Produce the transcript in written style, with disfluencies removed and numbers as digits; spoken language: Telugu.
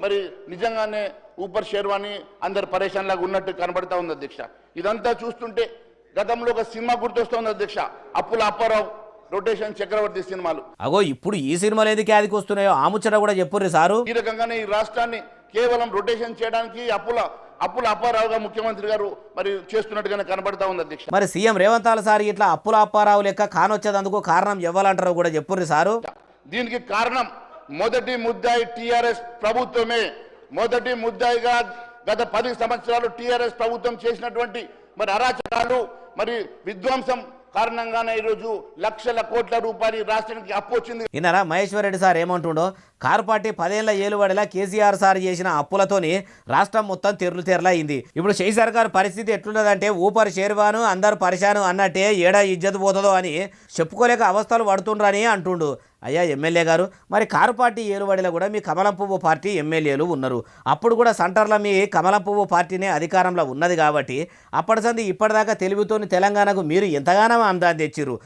మరి నిజంగానే ఊపర్ షేర్వాణి అందరు పరేషాన్ లాగా ఉన్నట్టు కనబడతా ఉంది అధ్యక్ష. ఇదంతా చూస్తుంటే గతంలో ఒక సినిమా గుర్తొస్తోంది అధ్యక్ష, అప్పుల అప్పారావు రొటేషన్ చక్రవర్తి సినిమాలు. అగో ఇప్పుడు ఈ సినిమాలు ఎందుకు యాదికి వస్తున్నాయో ఆ ముచ్చట కూడా చెప్పుర్రి సారు. ఈ రకంగానే ఈ రాష్ట్రాన్ని కేవలం రొటేషన్ చేయడానికి అప్పుల అప్పారావుగా ముఖ్యమంత్రి గారు మరి చేస్తున్నట్టుగానే కనబడతా ఉంది అధ్యక్ష. మరి సీఎం రేవంత్ సార్ ఇట్లా అప్పుల అప్పారావు లెక్క కానొచ్చేందుకు కారణం ఇవ్వాలంటారో కూడా చెప్పుర్రి సారు. దీనికి కారణం మొదటి ముద్దాయి టీఆర్ఎస్ ప్రభుత్వమే. మొదటి ముద్దాయిగా గత 10 సంవత్సరాలు టీఆర్ఎస్ ప్రభుత్వం చేసినటువంటి మరి అరాచకాలు మరి విధ్వంసం కారణంగానే ఈరోజు లక్షల కోట్ల రూపాయలు రాష్ట్రానికి అప్పు వచ్చింది. ఇన్నారా మహేశ్వర్ రెడ్డి సార్ ఏమంటుండో, కారు పార్టీ 10 ఏళ్ల ఏలుబడిలా కేసీఆర్ సార్ చేసిన అప్పులతోని రాష్ట్రం మొత్తం తెరలయింది. ఇప్పుడు షెయి సర్కార్ పరిస్థితి ఎట్లున్నదంటే ఊపర్ షేర్వాను అందరు పరిశాను అన్నట్టే ఏడా ఇజ్జత్ పోతుందో అని చెప్పుకోలేక అవస్థలు పడుతుండ్రని అంటుండు. అయ్యా ఎమ్మెల్యే గారు, మరి కారు పార్టీ ఏలుబడిలో కూడా మీ కమలం పువ్వు పార్టీ ఎమ్మెల్యేలు ఉన్నారు. అప్పుడు కూడా సెంటర్లో మీ కమలం పువ్వు పార్టీనే అధికారంలో ఉన్నది కాబట్టి అప్పటి సంది ఇప్పటిదాకా తెలివితోని తెలంగాణకు మీరు ఎంతగానో ఆమ్దాన్ని తెచ్చిర్రు.